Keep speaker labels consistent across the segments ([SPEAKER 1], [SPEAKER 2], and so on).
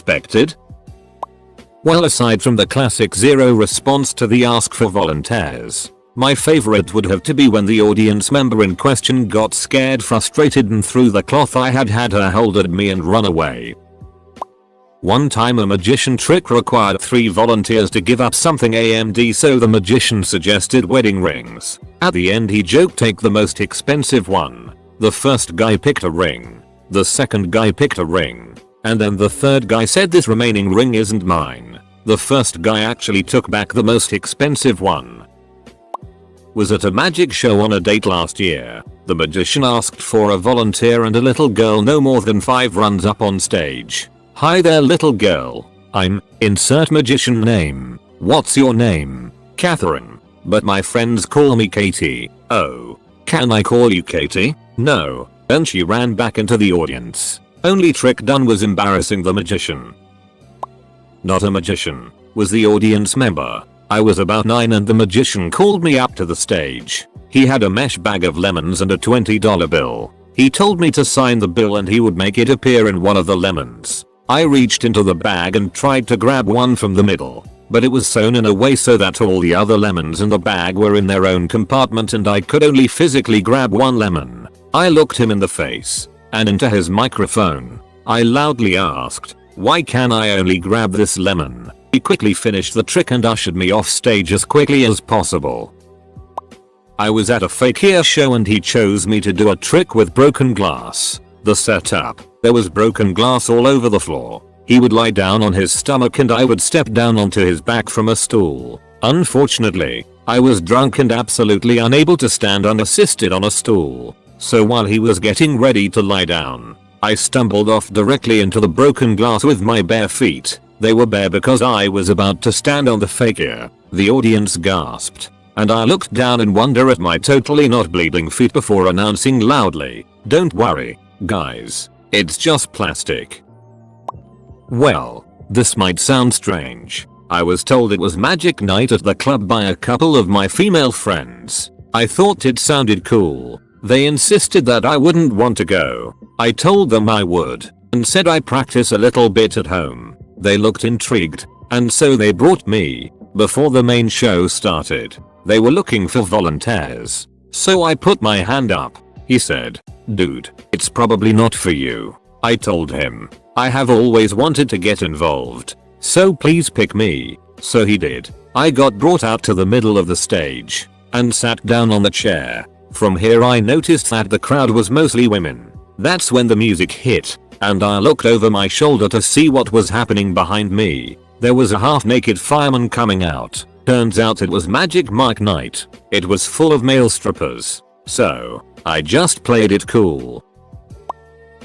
[SPEAKER 1] expected? Well, aside from the classic zero response to the ask for volunteers, my favorite would have to be when the audience member in question got scared, frustrated, and threw the cloth I had her hold at me and run away. One time a magician trick required 3 volunteers to give up something AMD, so the magician suggested wedding rings. At the end he joked, take the most expensive one. The first guy picked a ring. The second guy picked a ring. And then the third guy said, this remaining ring isn't mine. The first guy actually took back the most expensive one. Was at a magic show on a date last year. The magician asked for a volunteer and a little girl no more than 5 runs up on stage. Hi there little girl. I'm, insert magician name. What's your name? Catherine. But my friends call me Katie. Oh. Can I call you Katie? No. And she ran back into the audience. Only trick done was embarrassing the magician. Not a magician. Was the audience member. I was about 9 and the magician called me up to the stage. He had a mesh bag of lemons and a $20 bill. He told me to sign the bill and he would make it appear in one of the lemons. I reached into the bag and tried to grab one from the middle, but it was sewn in a way so that all the other lemons in the bag were in their own compartment and I could only physically grab one lemon. I looked him in the face, and into his microphone. I loudly asked, why can I only grab this lemon? He quickly finished the trick and ushered me off stage as quickly as possible. I was at a fakir show and he chose me to do a trick with broken glass. The setup. There was broken glass all over the floor. He would lie down on his stomach and I would step down onto his back from a stool. Unfortunately, I was drunk and absolutely unable to stand unassisted on a stool. So while he was getting ready to lie down, I stumbled off directly into the broken glass with my bare feet. They were bare because I was about to stand on the fakir. The audience gasped, and I looked down in wonder at my totally not bleeding feet before announcing loudly, don't worry, guys. It's just plastic. Well, this might sound strange. I was told it was magic night at the club by a couple of my female friends. I thought it sounded cool. They insisted that I wouldn't want to go. I told them I would, and said I practice a little bit at home. They looked intrigued, and so they brought me. Before the main show started, they were looking for volunteers. So I put my hand up. He said, dude, it's probably not for you. I told him, I have always wanted to get involved, so please pick me. So he did. I got brought out to the middle of the stage and sat down on the chair. From here I noticed that the crowd was mostly women. That's when the music hit, and I looked over my shoulder to see what was happening behind me. There was a half-naked fireman coming out. Turns out it was Magic Mike night. It was full of male strippers. So, I just played it cool.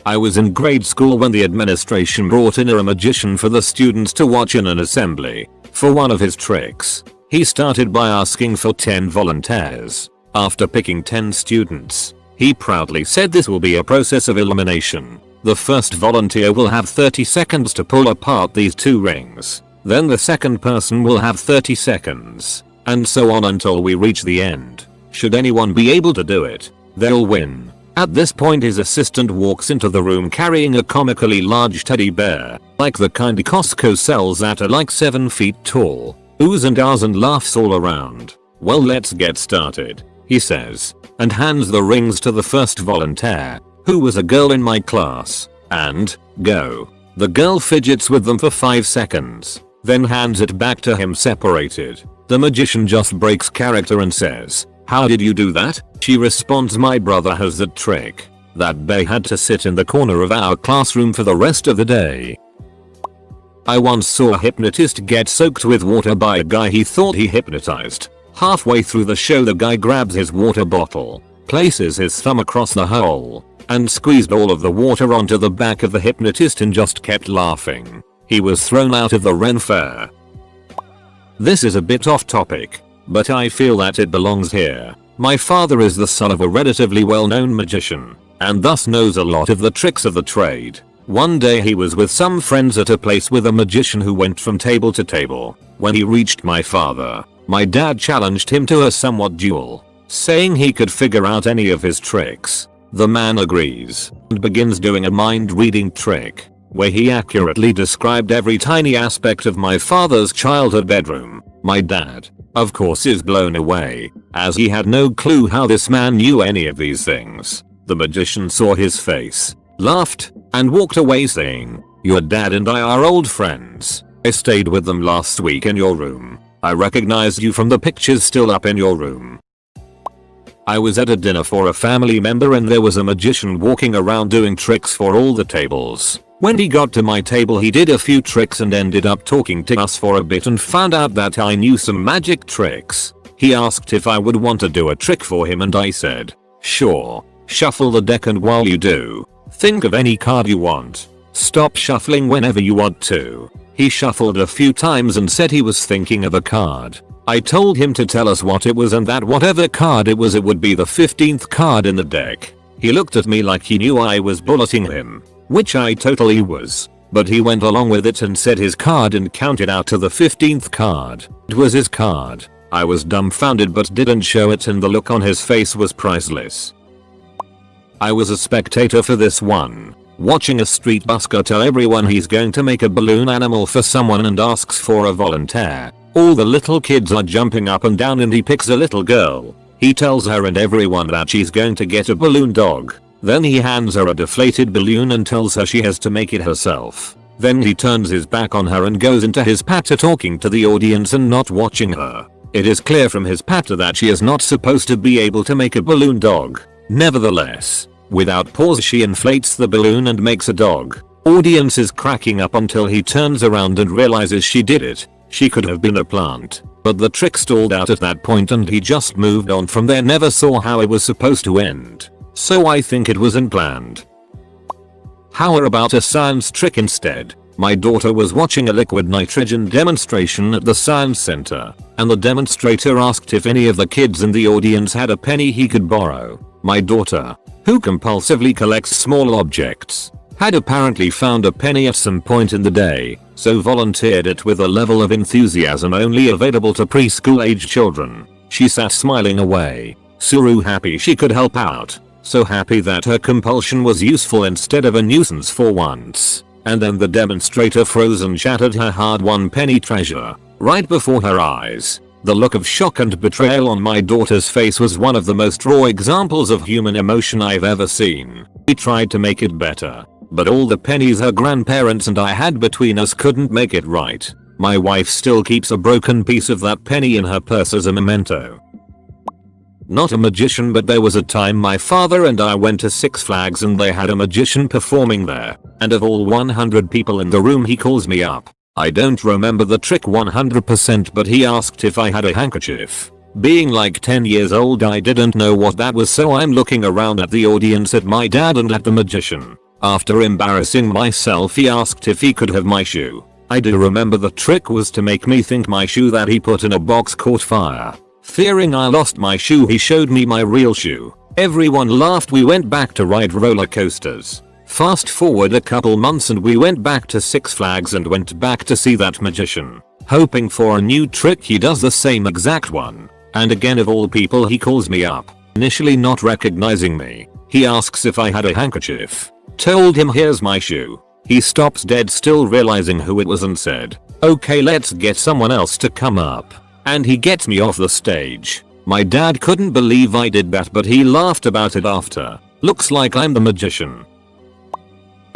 [SPEAKER 1] I was in grade school when the administration brought in a magician for the students to watch in an assembly. For one of his tricks, he started by asking for 10 volunteers. After picking 10 students, he proudly said this will be a process of elimination. The first volunteer will have 30 seconds to pull apart these 2 rings. Then the second person will have 30 seconds. And so on until we reach the end. Should anyone be able to do it, they'll win. At this point his assistant walks into the room carrying a comically large teddy bear, like the kind Costco sells that are like 7 feet tall. Oohs and ahs and laughs all around. Well, let's get started, he says, and hands the rings to the first volunteer, who was a girl in my class, and, go. The girl fidgets with them for 5 seconds, then hands it back to him separated. The magician just breaks character and says, how did you do that? She responds, my brother has that trick. That bae had to sit in the corner of our classroom for the rest of the day. I once saw a hypnotist get soaked with water by a guy he thought he hypnotized. Halfway through the show the guy grabs his water bottle, places his thumb across the hole, and squeezed all of the water onto the back of the hypnotist and just kept laughing. He was thrown out of the Ren Fair. This is a bit off topic, but I feel that it belongs here. My father is the son of a relatively well-known magician, and thus knows a lot of the tricks of the trade. One day he was with some friends at a place with a magician who went from table to table. When he reached my father, my dad challenged him to a somewhat duel, saying he could figure out any of his tricks. The man agrees and begins doing a mind-reading trick. where he accurately described every tiny aspect of my father's childhood bedroom. My dad, of course, is blown away, as he had no clue how this man knew any of these things. The magician saw his face, laughed, and walked away saying, "Your dad and I are old friends. I stayed with them last week in your room. I recognized you from the pictures still up in your room." I was at a dinner for a family member and there was a magician walking around doing tricks for all the tables. When he got to my table he did a few tricks and ended up talking to us for a bit and found out that I knew some magic tricks. He asked if I would want to do a trick for him and I said, "Sure. Shuffle the deck and while you do, think of any card you want. Stop shuffling whenever you want to." He shuffled a few times and said he was thinking of a card. I told him to tell us what it was and that whatever card it was it would be the 15th card in the deck. He looked at me like he knew I was bulleting him, which I totally was, but he went along with it and said his card and counted out to the 15th card. It was his card. I was dumbfounded but didn't show it and the look on his face was priceless. I was a spectator for this one, watching a street busker tell everyone he's going to make a balloon animal for someone and asks for a volunteer. All the little kids are jumping up and down and he picks a little girl. He tells her and everyone that she's going to get a balloon dog. Then he hands her a deflated balloon and tells her she has to make it herself. Then he turns his back on her and goes into his patter talking to the audience and not watching her. It is clear from his patter that she is not supposed to be able to make a balloon dog. Nevertheless, without pause she inflates the balloon and makes a dog. Audience is cracking up until he turns around and realizes she did it. She could have been a plant, but the trick stalled out at that point and he just moved on from there, never saw how it was supposed to end. So I think it was unplanned. How about a science trick instead? My daughter was watching a liquid nitrogen demonstration at the science center, and the demonstrator asked if any of the kids in the audience had a penny he could borrow. My daughter, who compulsively collects small objects, had apparently found a penny at some point in the day, so volunteered it with a level of enthusiasm only available to preschool age children. She sat smiling away, so happy she could help out, so happy that her compulsion was useful instead of a nuisance for once. And then the demonstrator froze and shattered her hard-won penny treasure right before her eyes. The look of shock and betrayal on my daughter's face was one of the most raw examples of human emotion I've ever seen. We tried to make it better, but all the pennies her grandparents and I had between us couldn't make it right. My wife still keeps a broken piece of that penny in her purse as a memento. Not a magician, but there was a time my father and I went to Six Flags and they had a magician performing there, and of all 100 people in the room he calls me up. I don't remember the trick 100%, but he asked if I had a handkerchief. Being like 10 years old I didn't know what that was, so I'm looking around at the audience, at my dad and at the magician. After embarrassing myself he asked if he could have my shoe. I do remember the trick was to make me think my shoe that he put in a box caught fire. Fearing I lost my shoe he showed me my real shoe. Everyone laughed. We went back to ride roller coasters. Fast forward a couple months and we went back to Six Flags and went back to see that magician, hoping for a new trick. He does the same exact one, and again of all people he calls me up. Initially not recognizing me, he asks if I had a handkerchief. Told him here's my shoe. He stops dead still, realizing who it was, and said, "Okay, let's get someone else to come up." And he gets me off the stage. My dad couldn't believe I did that, but he laughed about it after. Looks like I'm the magician.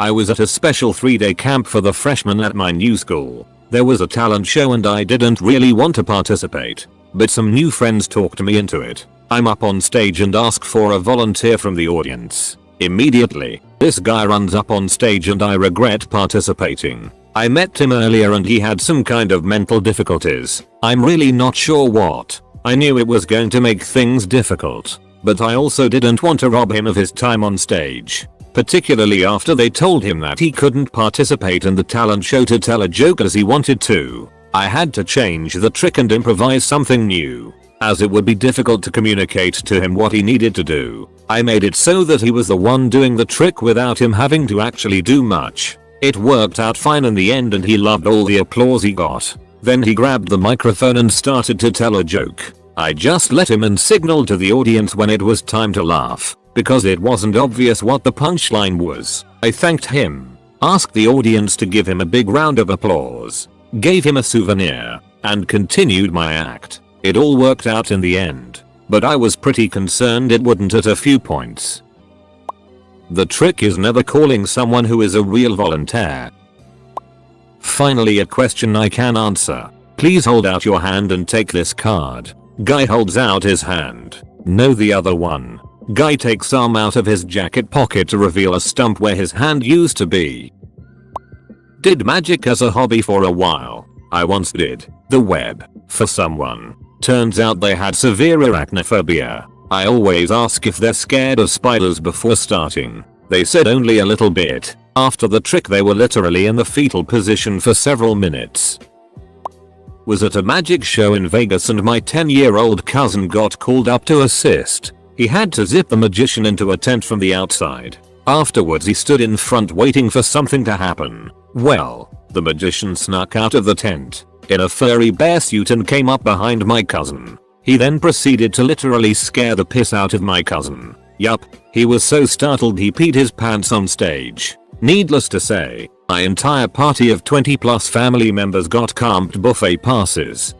[SPEAKER 1] I was at a special 3-day camp for the freshmen at my new school. There was a talent show and I didn't really want to participate, but some new friends talked me into it. I'm up on stage and ask for a volunteer from the audience. Immediately, this guy runs up on stage and I regret participating. I met him earlier and he had some kind of mental difficulties. I'm really not sure what. I knew it was going to make things difficult, but I also didn't want to rob him of his time on stage, particularly after they told him that he couldn't participate in the talent show to tell a joke as he wanted to. I had to change the trick and improvise something new, as it would be difficult to communicate to him what he needed to do. I made it so that he was the one doing the trick without him having to actually do much. It worked out fine in the end and he loved all the applause he got. Then he grabbed the microphone and started to tell a joke. I just let him and signaled to the audience when it was time to laugh, because it wasn't obvious what the punchline was. I thanked him, asked the audience to give him a big round of applause, gave him a souvenir, and continued my act. It all worked out in the end, but I was pretty concerned it wouldn't at a few points. The trick is never calling someone who is a real volunteer. Finally, a question I can answer. Please hold out your hand and take this card. Guy holds out his hand. No, the other one. Guy takes arm out of his jacket pocket to reveal a stump where his hand used to be. Did magic as a hobby for a while. I once did the web for someone. Turns out they had severe arachnophobia. I always ask if they're scared of spiders before starting. They said only a little bit. After the trick they were literally in the fetal position for several minutes. Was at a magic show in Vegas and my 10-year-old cousin got called up to assist. He had to zip the magician into a tent from the outside. Afterwards he stood in front waiting for something to happen. Well, the magician snuck out of the tent in a furry bear suit and came up behind my cousin. He then proceeded to literally scare the piss out of my cousin. Yup, he was so startled he peed his pants on stage. Needless to say, my entire party of 20+ family members got comped buffet passes.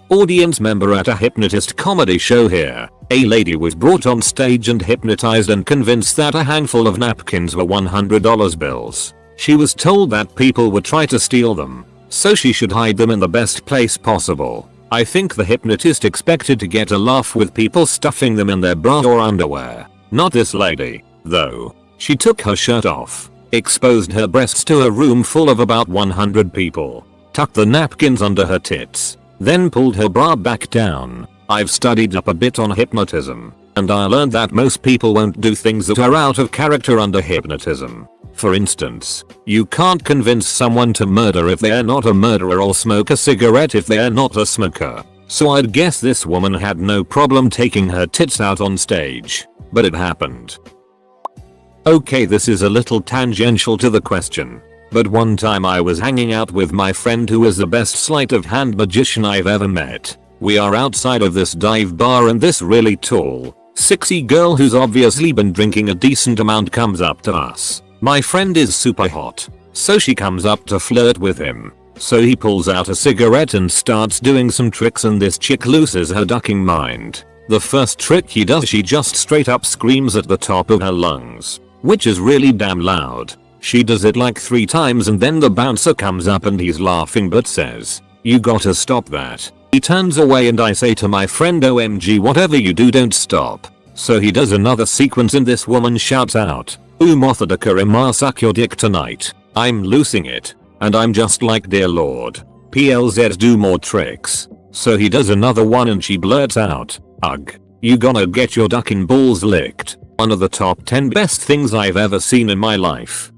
[SPEAKER 1] Audience member at a hypnotist comedy show here. A lady was brought on stage and hypnotized and convinced that a handful of napkins were $100 bills. She was told that people would try to steal them, so she should hide them in the best place possible. I think the hypnotist expected to get a laugh with people stuffing them in their bra or underwear. Not this lady, though. She took her shirt off, exposed her breasts to a room full of about 100 people, tucked the napkins under her tits, then pulled her bra back down. I've studied up a bit on hypnotism, and I learned that most people won't do things that are out of character under hypnotism. For instance, you can't convince someone to murder if they are not a murderer or smoke a cigarette if they are not a smoker. So I'd guess this woman had no problem taking her tits out on stage. But it happened. Okay, this is a little tangential to the question, but one time I was hanging out with my friend who is the best sleight of hand magician I've ever met. We are outside of this dive bar and this really tall, sexy girl who's obviously been drinking a decent amount comes up to us. My friend is super hot, so she comes up to flirt with him. So he pulls out a cigarette and starts doing some tricks and this chick loses her ducking mind. The first trick he does, she just straight up screams at the top of her lungs, which is really damn loud. She does it like 3 times and then the bouncer comes up and he's laughing but says, "You gotta stop that." He turns away and I say to my friend, "OMG, whatever you do, don't stop." So he does another sequence and this woman shouts out, "Ooh, Mothada Karima, suck your dick tonight." I'm losing it. And I'm just like, dear lord. PLZ, do more tricks. So he does another one and she blurts out, "Ugh, you gonna get your ducking balls licked." One of the top 10 best things I've ever seen in my life.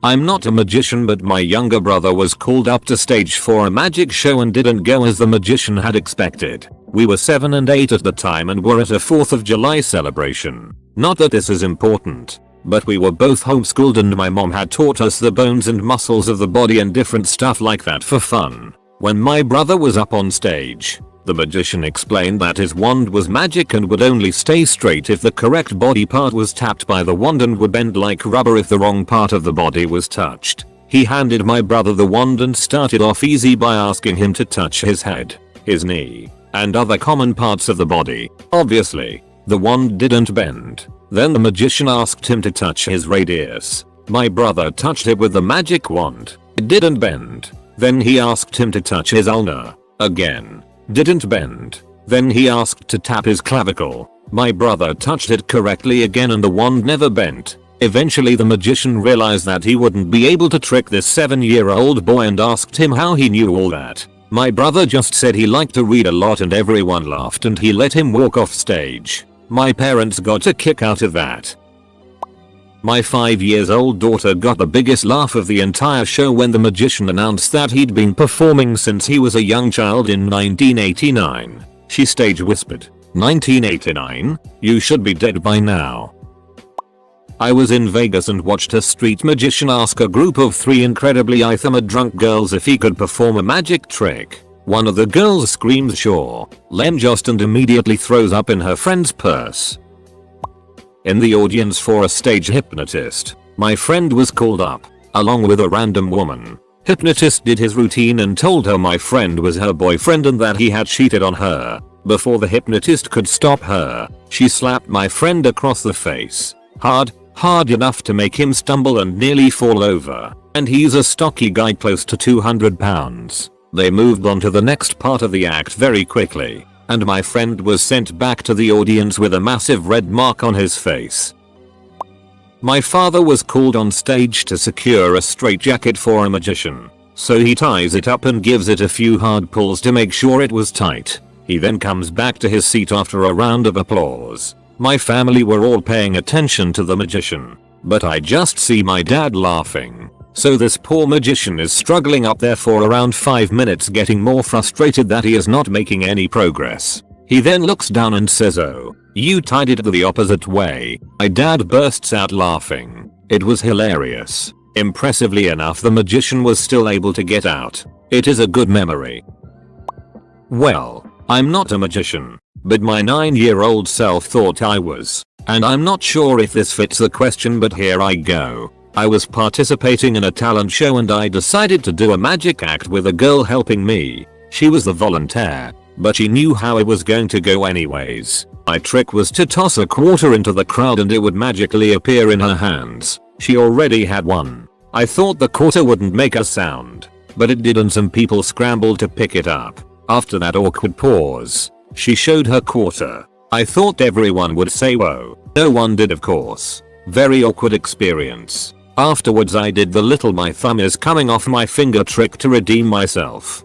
[SPEAKER 1] I'm not a magician, but my younger brother was called up to stage for a magic show and didn't go as the magician had expected. We were 7 and 8 at the time and were at a 4th of July celebration. Not that this is important, but we were both homeschooled and my mom had taught us the bones and muscles of the body and different stuff like that for fun. When my brother was up on stage, the magician explained that his wand was magic and would only stay straight if the correct body part was tapped by the wand and would bend like rubber if the wrong part of the body was touched. He handed my brother the wand and started off easy by asking him to touch his head, his knee, and other common parts of the body. Obviously, the wand didn't bend. Then the magician asked him to touch his radius. My brother touched it with the magic wand. It didn't bend. Then he asked him to touch his ulna. Again. Didn't bend. Then he asked to tap his clavicle. My brother touched it correctly again and the wand never bent. Eventually the magician realized that he wouldn't be able to trick this 7-year-old boy and asked him how he knew all that. My brother just said he liked to read a lot and everyone laughed and he let him walk off stage. My parents got a kick out of that. My 5-year-old daughter got the biggest laugh of the entire show when the magician announced that he'd been performing since he was a young child in 1989. She stage whispered, "1989? You should be dead by now." I was in Vegas and watched a street magician ask a group of 3 incredibly drunk girls if he could perform a magic trick. One of the girls screams, "Sure, lem just," and immediately throws up in her friend's purse. In the audience for a stage hypnotist. My friend was called up, along with a random woman. Hypnotist did his routine and told her my friend was her boyfriend and that he had cheated on her. Before the hypnotist could stop her, she slapped my friend across the face. Hard enough to make him stumble and nearly fall over. And he's a stocky guy close to 200 pounds. They moved on to the next part of the act very quickly, and my friend was sent back to the audience with a massive red mark on his face. My father was called on stage to secure a straitjacket for a magician, so he ties it up and gives it a few hard pulls to make sure it was tight. He then comes back to his seat after a round of applause. My family were all paying attention to the magician, but I just see my dad laughing. So this poor magician is struggling up there for around 5 minutes, getting more frustrated that he is not making any progress. He then looks down and says, "Oh, you tied it the opposite way." My dad bursts out laughing. It was hilarious. Impressively enough, the magician was still able to get out. It is a good memory. Well, I'm not a magician, but my 9-year-old self thought I was. And I'm not sure if this fits the question, but here I go. I was participating in a talent show and I decided to do a magic act with a girl helping me. She was the volunteer, but she knew how it was going to go anyways. My trick was to toss a quarter into the crowd and it would magically appear in her hands. She already had one. I thought the quarter wouldn't make a sound, but it did and some people scrambled to pick it up. After that awkward pause, she showed her quarter. I thought everyone would say whoa. No one did, of course. Very awkward experience. Afterwards I did the little my thumb is coming off my finger trick to redeem myself.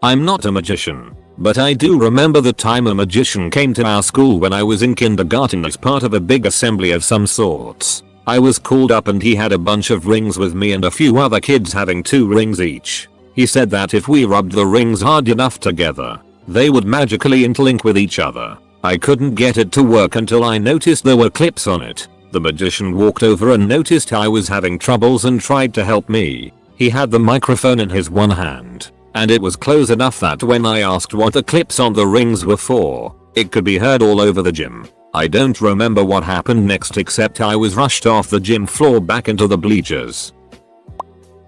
[SPEAKER 1] I'm not a magician, but I do remember the time a magician came to our school when I was in kindergarten as part of a big assembly of some sorts. I was called up and he had a bunch of rings with me and a few other kids having 2 rings each. He said that if we rubbed the rings hard enough together, they would magically interlink with each other. I couldn't get it to work until I noticed there were clips on it. The magician walked over and noticed I was having troubles and tried to help me. He had the microphone in his one hand, and it was close enough that when I asked what the clips on the rings were for, it could be heard all over the gym. I don't remember what happened next except I was rushed off the gym floor back into the bleachers.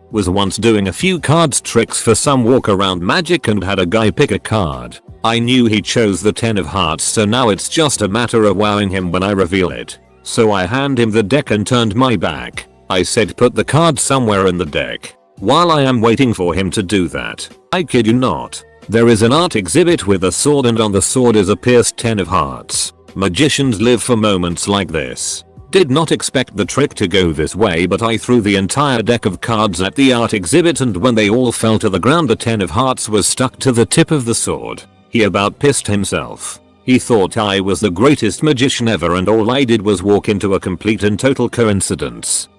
[SPEAKER 1] Was once doing a few cards tricks for some walk around magic and had a guy pick a card. I knew he chose the 10 of hearts, so now it's just a matter of wowing him when I reveal it. So I hand him the deck and turned my back. I said put the card somewhere in the deck. While I am waiting for him to do that, I kid you not, there is an art exhibit with a sword and on the sword is a pierced 10 of hearts. Magicians live for moments like this. Did not expect the trick to go this way, but I threw the entire deck of cards at the art exhibit and when they all fell to the ground the 10 of hearts was stuck to the tip of the sword. He about pissed himself. He thought I was the greatest magician ever and all I did was walk into a complete and total coincidence.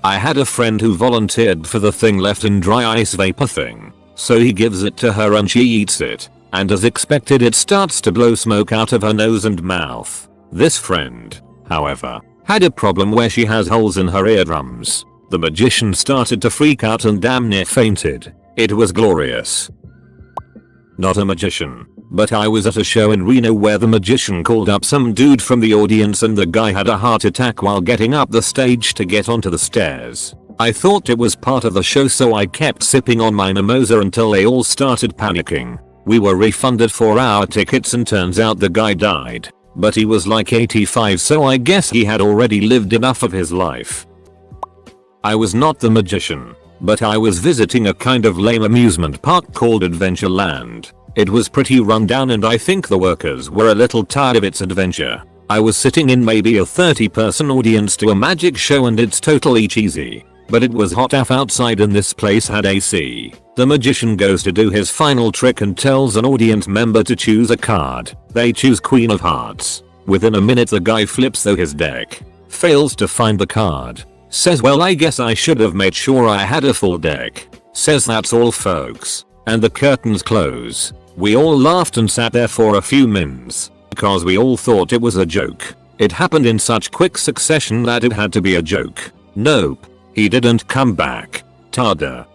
[SPEAKER 1] I had a friend who volunteered for the thing left in dry ice vapor thing. So he gives it to her and she eats it. And as expected it starts to blow smoke out of her nose and mouth. This friend, however, had a problem where she has holes in her eardrums. The magician started to freak out and damn near fainted. It was glorious. Not a magician, but I was at a show in Reno where the magician called up some dude from the audience and the guy had a heart attack while getting up the stage to get onto the stairs. I thought it was part of the show so I kept sipping on my mimosa until they all started panicking. We were refunded for our tickets and turns out the guy died. But he was like 85 so I guess he had already lived enough of his life. I was not the magician, but I was visiting a kind of lame amusement park called Adventureland. It was pretty run down and I think the workers were a little tired of its adventure. I was sitting in maybe a 30-person audience to a magic show and it's totally cheesy. But it was hot AF outside and this place had AC. The magician goes to do his final trick and tells an audience member to choose a card. They choose Queen of Hearts. Within a minute the guy flips through his deck. Fails to find the card. Says well I guess I should have made sure I had a full deck. Says that's all folks. And the curtains close. We all laughed and sat there for a few mins. Because we all thought it was a joke. It happened in such quick succession that it had to be a joke. Nope. He didn't come back. Tada.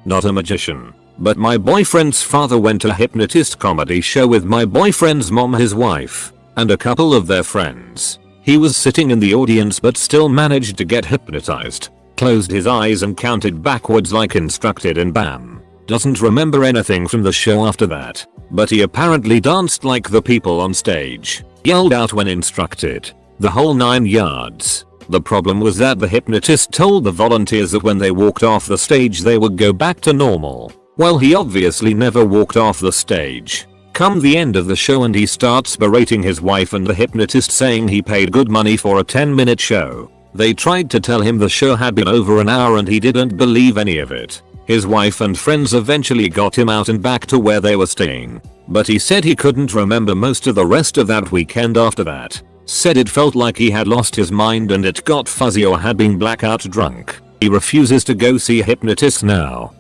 [SPEAKER 1] Not a magician, but my boyfriend's father went to a hypnotist comedy show with my boyfriend's mom, his wife, and a couple of their friends. He was sitting in the audience but still managed to get hypnotized. Closed his eyes and counted backwards like instructed, and bam. Doesn't remember anything from the show after that. But he apparently danced like the people on stage. Yelled out when instructed. The whole 9 yards. The problem was that the hypnotist told the volunteers that when they walked off the stage they would go back to normal. Well, he obviously never walked off the stage. Come the end of the show and he starts berating his wife and the hypnotist, saying he paid good money for a 10-minute show. They tried to tell him the show had been over an hour and he didn't believe any of it. His wife and friends eventually got him out and back to where they were staying. But he said he couldn't remember most of the rest of that weekend after that. Said it felt like he had lost his mind and it got fuzzy or had been blackout drunk. He refuses to go see a hypnotist now.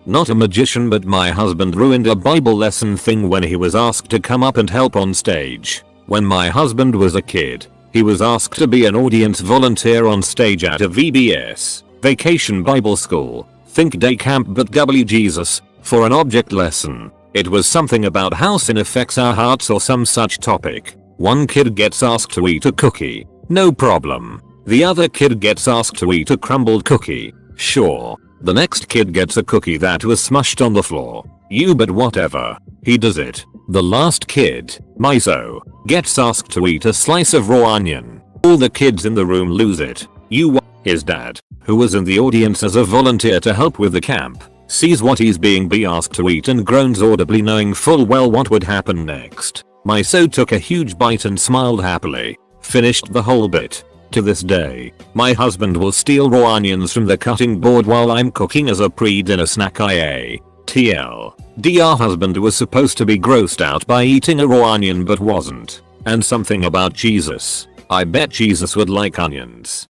[SPEAKER 1] Not a magician, but my husband ruined a Bible lesson thing when he was asked to come up and help on stage. When my husband was a kid, he was asked to be an audience volunteer on stage at a VBS, Vacation Bible School, think day camp but Jesus, for an object lesson. It was something about how sin affects our hearts or some such topic. One kid gets asked to eat a cookie. No problem. The other kid gets asked to eat a crumbled cookie. Sure. The next kid gets a cookie that was smushed on the floor. But whatever. He does it. The last kid, Miso, gets asked to eat a slice of raw onion. All the kids in the room lose it. His dad, who was in the audience as a volunteer to help with the camp, sees what he's being asked to eat and groans audibly, knowing full well what would happen next. Miso took a huge bite and smiled happily. Finished the whole bit. To this day, my husband will steal raw onions from the cutting board while I'm cooking as a pre-dinner snack. Our husband was supposed to be grossed out by eating a raw onion but wasn't. And something about Jesus. I bet Jesus would like onions.